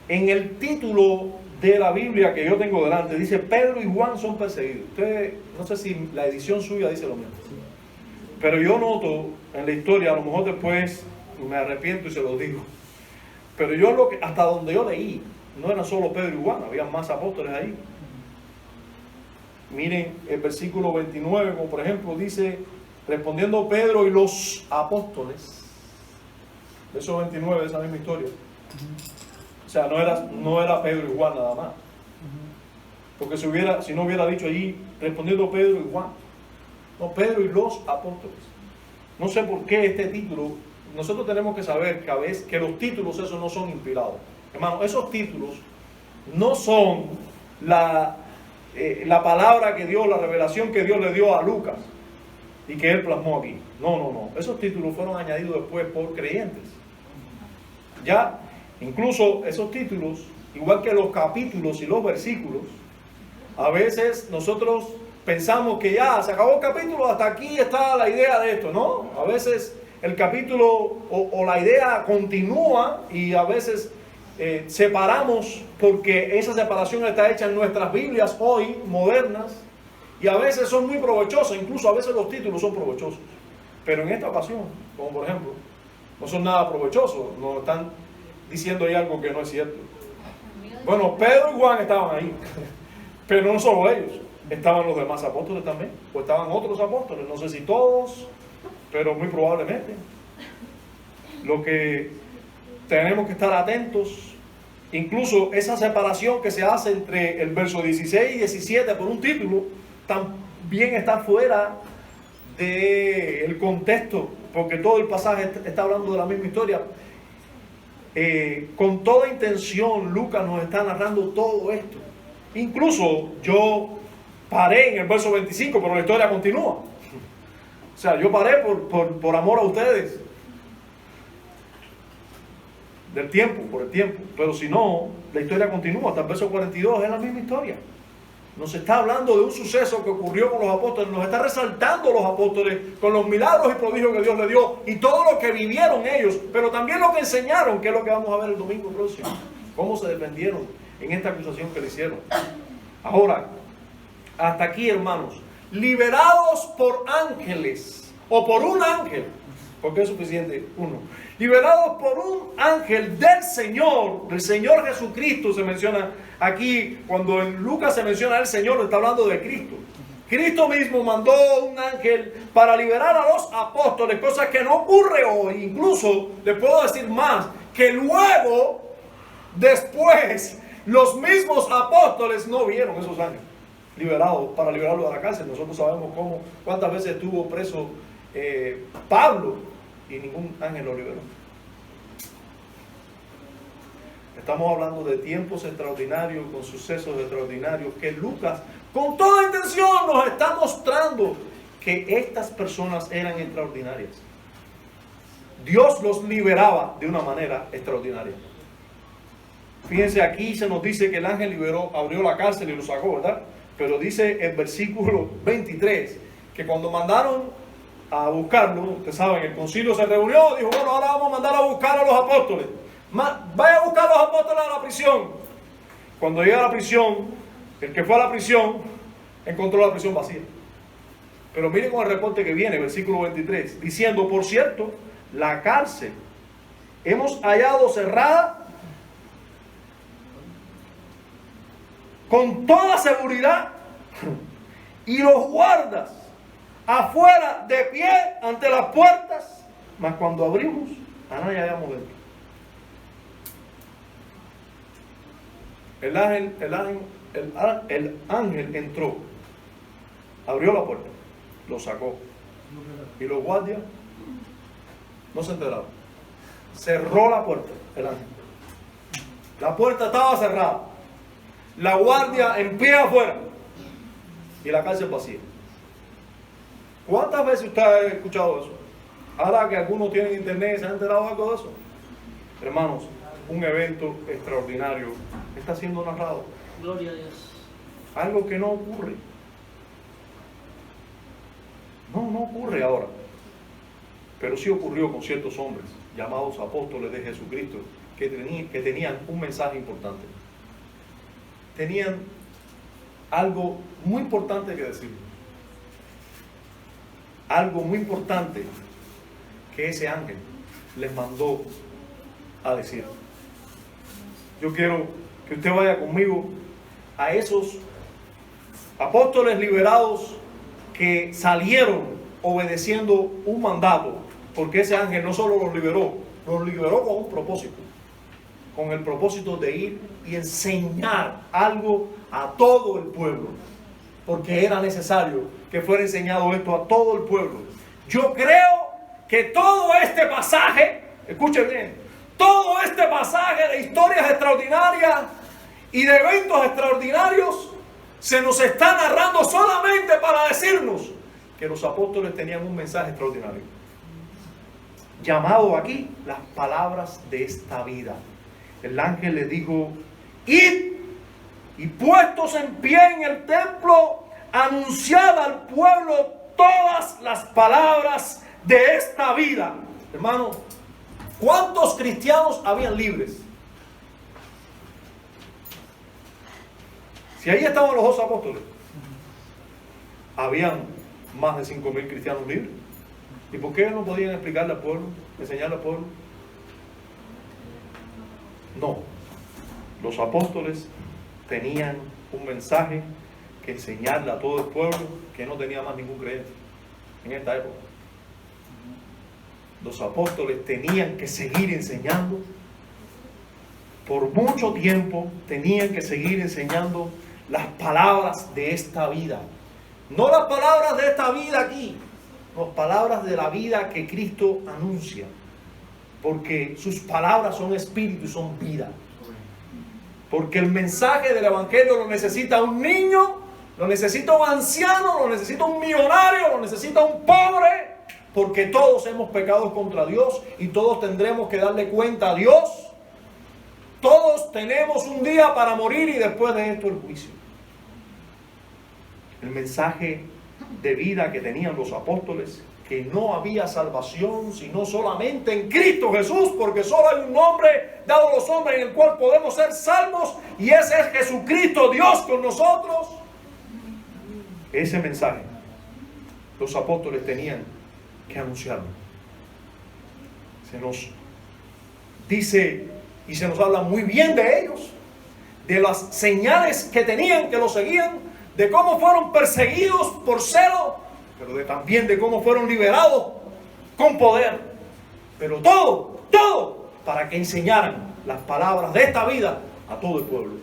En el título de la Biblia que yo tengo delante dice Pedro y Juan son perseguidos. Ustedes, no sé si la edición suya dice lo mismo, pero yo noto en la historia, a lo mejor después me arrepiento y se lo digo, pero hasta donde yo leí, no eran solo Pedro y Juan, había más apóstoles ahí. Miren el versículo 29, como por ejemplo dice, respondiendo Pedro y los apóstoles, verso 29 de esa misma historia. O sea, no era Pedro y Juan nada más. Porque si no hubiera dicho allí, respondiendo Pedro y Juan. No, Pedro y los apóstoles. No sé por qué este título. Nosotros tenemos que saber que los títulos esos no son inspirados. Hermano, esos títulos no son la palabra que Dios, la revelación que Dios le dio a Lucas y que él plasmó aquí. No. Esos títulos fueron añadidos después por creyentes. Ya. Incluso esos títulos, igual que los capítulos y los versículos, a veces nosotros pensamos que ya se acabó el capítulo, hasta aquí está la idea de esto, ¿no? A veces el capítulo o la idea continúa y a veces separamos porque esa separación está hecha en nuestras Biblias hoy, modernas, y a veces son muy provechosas, incluso a veces los títulos son provechosos. Pero en esta ocasión, como por ejemplo, no son nada provechosos, nos están diciendo ahí algo que no es cierto. Bueno, Pedro y Juan estaban ahí, pero no solo ellos, estaban los demás apóstoles también, o estaban otros apóstoles, no sé si todos, pero muy probablemente. Lo que tenemos que estar atentos, incluso esa separación que se hace entre el verso 16 y 17 por un título, también está fuera del contexto, porque todo el pasaje está hablando de la misma historia. Con toda intención Lucas nos está narrando todo esto. Incluso yo paré en el verso 25, pero la historia continúa. O sea, yo paré por amor a ustedes, por el tiempo, pero si no, la historia continúa hasta el verso 42, es la misma historia. Nos está hablando de un suceso que ocurrió con los apóstoles, nos está resaltando los apóstoles con los milagros y prodigios que Dios le dio y todo lo que vivieron ellos, pero también lo que enseñaron, que es lo que vamos a ver el domingo próximo, cómo se defendieron en esta acusación que le hicieron. Ahora, hasta aquí, hermanos, liberados por ángeles o por un ángel, porque es suficiente uno. Liberados por un ángel del Señor Jesucristo, se menciona aquí, cuando en Lucas se menciona el Señor, está hablando de Cristo. Cristo mismo mandó un ángel para liberar a los apóstoles, cosa que no ocurre hoy. Incluso les puedo decir más, que luego, después, los mismos apóstoles no vieron esos ángeles liberados, para liberarlos de la cárcel. Nosotros sabemos cuántas veces estuvo preso Pablo y ningún ángel lo liberó. Estamos hablando de tiempos extraordinarios, con sucesos extraordinarios, que Lucas, con toda intención, nos está mostrando que estas personas eran extraordinarias. Dios los liberaba de una manera extraordinaria. Fíjense, aquí se nos dice que el ángel abrió la cárcel y lo sacó, ¿verdad? Pero dice el versículo 23 que cuando mandaron a buscarlo, ustedes saben, el concilio se reunió, dijo, bueno, ahora vamos a mandar a buscar a los apóstoles. Vaya a buscar a los apóstoles a la prisión. Cuando llega a la prisión, el que fue a la prisión, encontró la prisión vacía. Pero miren con el reporte que viene, versículo 23, diciendo, por cierto, la cárcel hemos hallado cerrada con toda seguridad y los guardas afuera de pie ante las puertas, mas cuando abrimos, a nadie hallamos dentro. El ángel entró, abrió la puerta, lo sacó, y los guardias no se enteraron. Cerró la puerta, el ángel. La puerta estaba cerrada, la guardia en pie afuera y la cárcel vacía. ¿Cuántas veces usted ha escuchado eso? Ahora que algunos tienen internet, ¿se han enterado algo de eso? Hermanos, un evento extraordinario está siendo narrado. Gloria a Dios. Algo que no ocurre. No ocurre ahora. Pero sí ocurrió con ciertos hombres llamados apóstoles de Jesucristo que tenían un mensaje importante. Tenían algo muy importante que decir. Algo muy importante que ese ángel les mandó a decir. Yo quiero que usted vaya conmigo a esos apóstoles liberados que salieron obedeciendo un mandato, porque ese ángel no solo los liberó con un propósito, con el propósito de ir y enseñar algo a todo el pueblo, porque era necesario que fuera enseñado esto a todo el pueblo. Yo creo que todo este pasaje, escuchen bien, todo este pasaje de historias extraordinarias y de eventos extraordinarios se nos está narrando solamente para decirnos que los apóstoles tenían un mensaje extraordinario. Llamado aquí las palabras de esta vida. El ángel les dijo, id y puestos en pie en el templo, anunciad al pueblo todas las palabras de esta vida. Hermano, ¿cuántos cristianos habían libres? Si ahí estaban los dos apóstoles, habían más de 5,000 cristianos libres. ¿Y por qué no podían explicarle al pueblo, enseñarle al pueblo? No, los apóstoles tenían un mensaje que enseñarle a todo el pueblo que no tenía más ningún creyente en esta época. Los apóstoles tenían que seguir enseñando. Por mucho tiempo tenían que seguir enseñando las palabras de esta vida. No las palabras de esta vida aquí, las palabras de la vida que Cristo anuncia. Porque sus palabras son espíritu y son vida. Porque el mensaje del evangelio lo necesita un niño, lo necesita un anciano, lo necesita un millonario, lo necesita un pobre. Porque todos hemos pecado contra Dios y todos tendremos que darle cuenta a Dios. Todos tenemos un día para morir y después de esto el juicio. El mensaje de vida que tenían los apóstoles, que no había salvación sino solamente en Cristo Jesús, porque solo hay un nombre dado a los hombres en el cual podemos ser salvos, y ese es Jesucristo, Dios con nosotros. Ese mensaje los apóstoles tenían que anunciarlo. Se nos dice y se nos habla muy bien de ellos, de las señales que tenían, que los seguían, de cómo fueron perseguidos por celo, pero también de cómo fueron liberados con poder. Pero todo para que enseñaran las palabras de esta vida a todo el pueblo.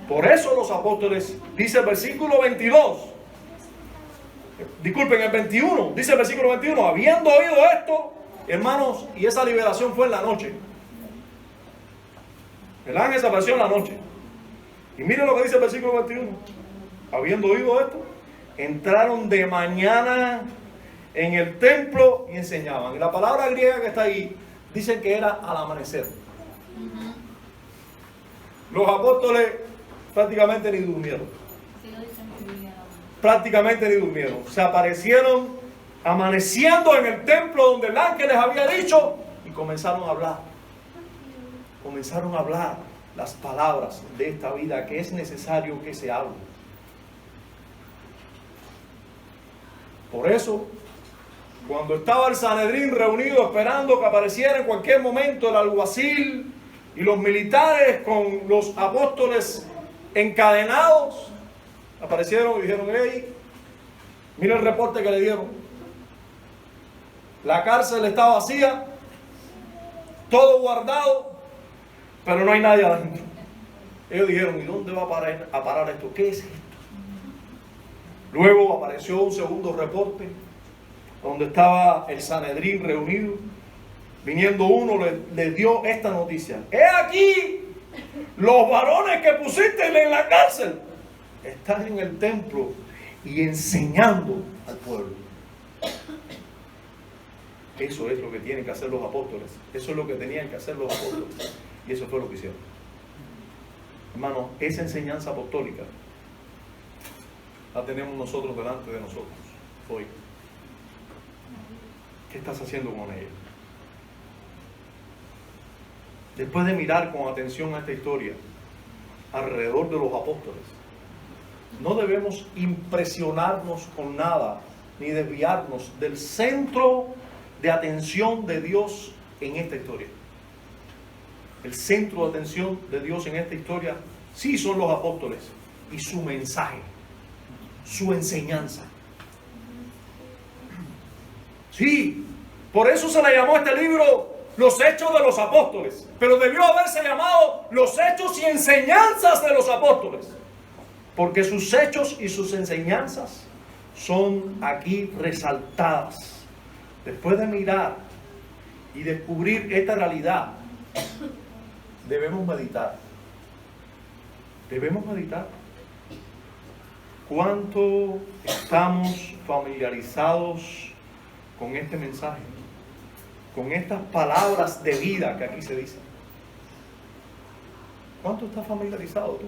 Por eso los apóstoles, dice el versículo 22, disculpen, el 21, dice el versículo 21, habiendo oído esto, hermanos, y esa liberación fue en la noche. El ángel se apareció en la noche. Y miren lo que dice el versículo 21. Habiendo oído esto, entraron de mañana en el templo y enseñaban. Y la palabra griega que está ahí, dicen que era al amanecer. Los apóstoles prácticamente ni durmieron. prácticamente ni durmieron. Se aparecieron amaneciendo en el templo donde el ángel les había dicho y comenzaron a hablar. Comenzaron a hablar las palabras de esta vida que es necesario que se hable. Por eso, cuando estaba el Sanedrín reunido esperando que apareciera en cualquier momento el alguacil y los militares con los apóstoles encadenados, aparecieron y dijeron: hey, mira el reporte que le dieron. La cárcel está vacía, todo guardado, pero no hay nadie adentro. Ellos dijeron: ¿y dónde va a parar esto? ¿Qué es esto? Luego apareció un segundo reporte donde estaba el Sanedrín reunido. Viniendo uno le dio esta noticia: he aquí, los varones que pusiste en la cárcel están en el templo y enseñando al pueblo. Eso es lo que tienen que hacer los apóstoles. Eso es lo que tenían que hacer los apóstoles. Y eso fue lo que hicieron. Hermano, esa enseñanza apostólica la tenemos nosotros delante de nosotros hoy. ¿Qué estás haciendo con ella? Después de mirar con atención a esta historia alrededor de los apóstoles, no debemos impresionarnos con nada ni desviarnos del centro de atención de Dios en esta historia. El centro de atención de Dios en esta historia sí son los apóstoles y su mensaje, su enseñanza. Sí, por eso se le llamó a este libro Los Hechos de los Apóstoles, pero debió haberse llamado Los Hechos y Enseñanzas de los Apóstoles, porque sus hechos y sus enseñanzas son aquí resaltadas. Después de mirar y descubrir esta realidad, debemos meditar. Debemos meditar. ¿Cuánto estamos familiarizados con este mensaje? Con estas palabras de vida que aquí se dicen. ¿Cuánto estás familiarizado tú?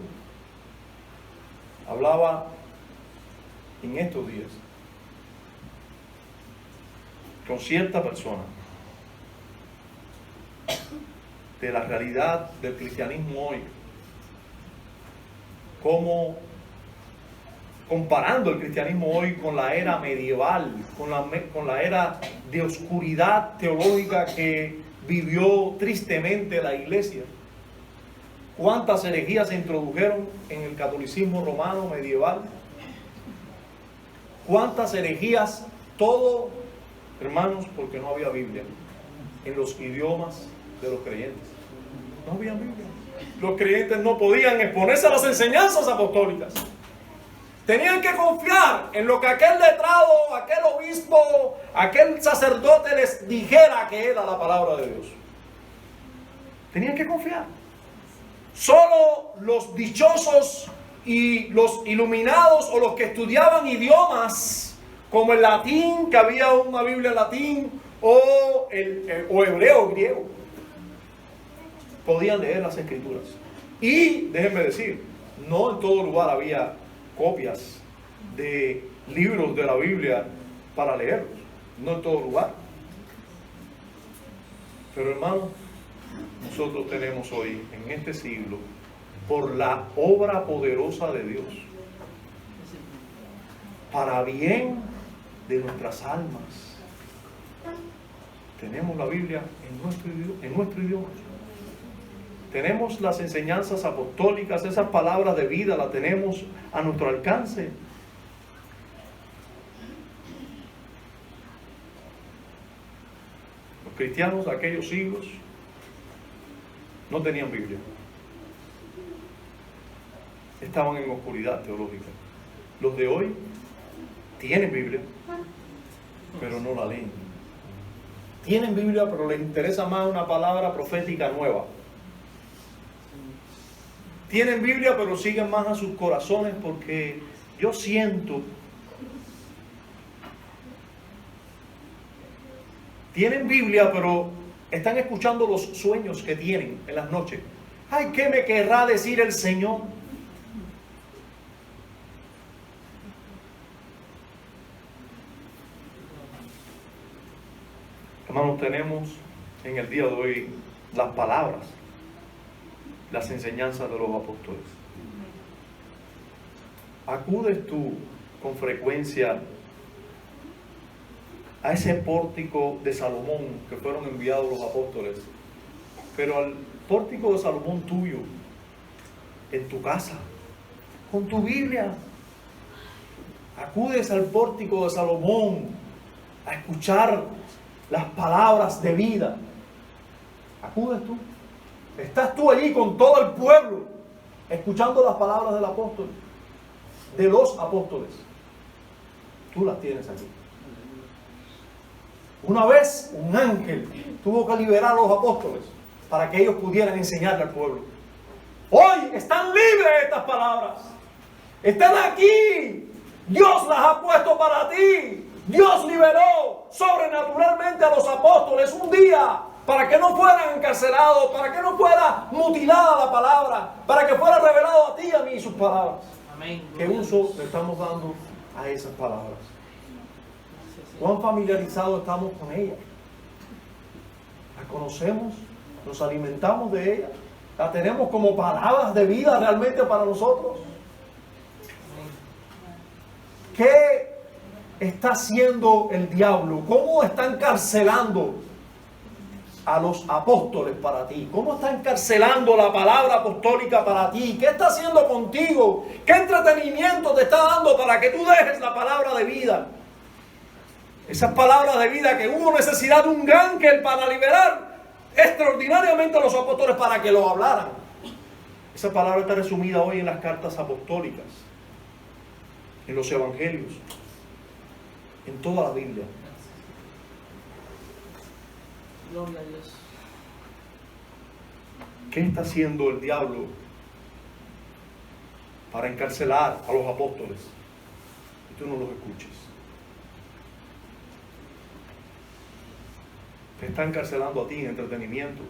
Hablaba en estos días con cierta persona de la realidad del cristianismo hoy, como comparando el cristianismo hoy con la era medieval, con la era de oscuridad teológica que vivió tristemente la iglesia. ¿Cuántas herejías se introdujeron en el catolicismo romano medieval? ¿Cuántas herejías? Todo, hermanos, porque no había Biblia en los idiomas de los creyentes. No había Biblia. Los creyentes no podían exponerse a las enseñanzas apostólicas. Tenían que confiar en lo que aquel letrado, aquel obispo, aquel sacerdote les dijera que era la palabra de Dios. Tenían que confiar. Solo los dichosos y los iluminados o los que estudiaban idiomas como el latín, que había una Biblia en latín, o hebreo o griego, podían leer las escrituras. Y déjenme decir, no en todo lugar había copias de libros de la Biblia para leerlos, no en todo lugar. Pero hermano, nosotros tenemos hoy, en este siglo, por la obra poderosa de Dios, para bien de nuestras almas, tenemos la Biblia en nuestro idioma. Tenemos las enseñanzas apostólicas, esas palabras de vida las tenemos a nuestro alcance. Los cristianos de aquellos siglos no tenían Biblia. Estaban en oscuridad teológica. Los de hoy tienen Biblia, pero no la leen. Tienen Biblia, pero les interesa más una palabra profética nueva. Tienen Biblia, pero siguen más a sus corazones porque yo siento. Tienen Biblia, pero están escuchando los sueños que tienen en las noches. Ay, ¿qué me querrá decir el Señor? Hermanos, tenemos en el día de hoy las palabras, las enseñanzas de los apóstoles. ¿Acudes tú con frecuencia a ese pórtico de Salomón que fueron enviados los apóstoles, pero al pórtico de Salomón tuyo, en tu casa, con tu Biblia? ¿Acudes al pórtico de Salomón a escuchar las palabras de vida? ¿Acudes tú? ¿Estás tú allí con todo el pueblo escuchando las palabras del apóstol, de los apóstoles? Tú las tienes aquí. Una vez un ángel tuvo que liberar a los apóstoles para que ellos pudieran enseñarle al pueblo. Hoy están libres estas palabras. Están aquí. Dios las ha puesto para ti. Dios liberó sobrenaturalmente a los apóstoles un día para que no fueran encarcelados, para que no fuera mutilada la palabra, para que fuera revelado a ti y a mí sus palabras. Amén. ¿Qué uso le estamos dando a esas palabras? ¿Cuán familiarizados estamos con ellas? ¿La conocemos? ¿Nos alimentamos de ella? ¿La tenemos como palabras de vida realmente para nosotros? ¿Qué está haciendo el diablo? ¿Cómo está encarcelando a los apóstoles para ti? ¿Cómo está encarcelando la palabra apostólica para ti? ¿Qué está haciendo contigo? ¿Qué entretenimiento te está dando para que tú dejes la palabra de vida? Esas palabras de vida que hubo necesidad de un ángel para liberar extraordinariamente a los apóstoles para que lo hablaran. Esa palabra está resumida hoy en las cartas apostólicas, en los evangelios, en toda la Biblia. Gloria a Dios. ¿Qué está haciendo el diablo para encarcelar a los apóstoles? Y tú no los escuches. Te está encarcelando a ti en entretenimiento.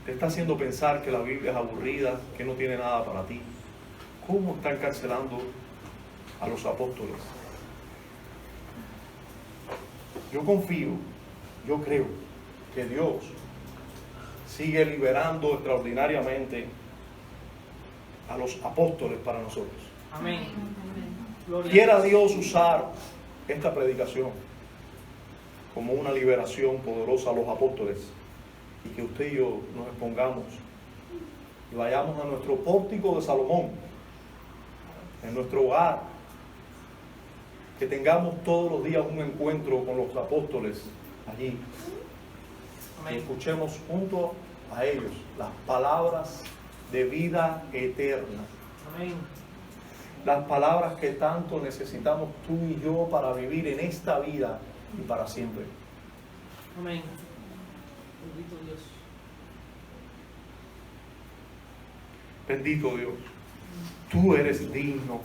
Te está haciendo pensar que la Biblia es aburrida, que no tiene nada para ti. ¿Cómo está encarcelando a los apóstoles? Yo confío, yo creo que Dios sigue liberando extraordinariamente a los apóstoles para nosotros. Amén. Quiera Dios usar esta predicación como una liberación poderosa a los apóstoles, y que usted y yo nos expongamos y vayamos a nuestro pórtico de Salomón, en nuestro hogar, que tengamos todos los días un encuentro con los apóstoles allí. Amén. Y escuchemos junto a ellos las palabras de vida eterna. Amén. Las palabras que tanto necesitamos tú y yo para vivir en esta vida y para siempre. Amén. Bendito Dios. Bendito Dios. Tú eres digno.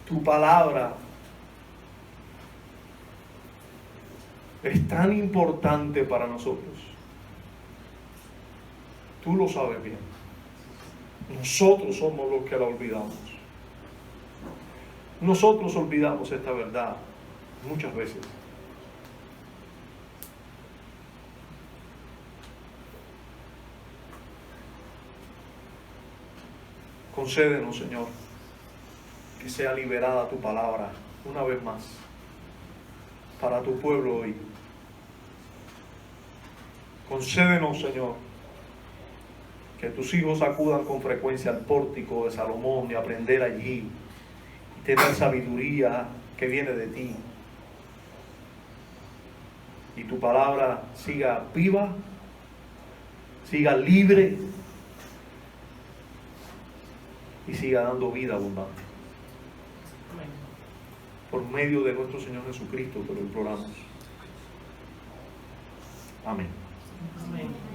Tu palabra es tan importante para nosotros. Tú lo sabes bien. Nosotros somos los que la olvidamos. Nosotros olvidamos esta verdad muchas veces. Concédenos, Señor, que sea liberada tu palabra una vez más para tu pueblo hoy. Concédenos, Señor, que tus hijos acudan con frecuencia al pórtico de Salomón y aprender allí y tener sabiduría que viene de ti. Y tu palabra siga viva, siga libre y siga dando vida abundante. Amén. Por medio de nuestro Señor Jesucristo te lo imploramos. Amén. Amén.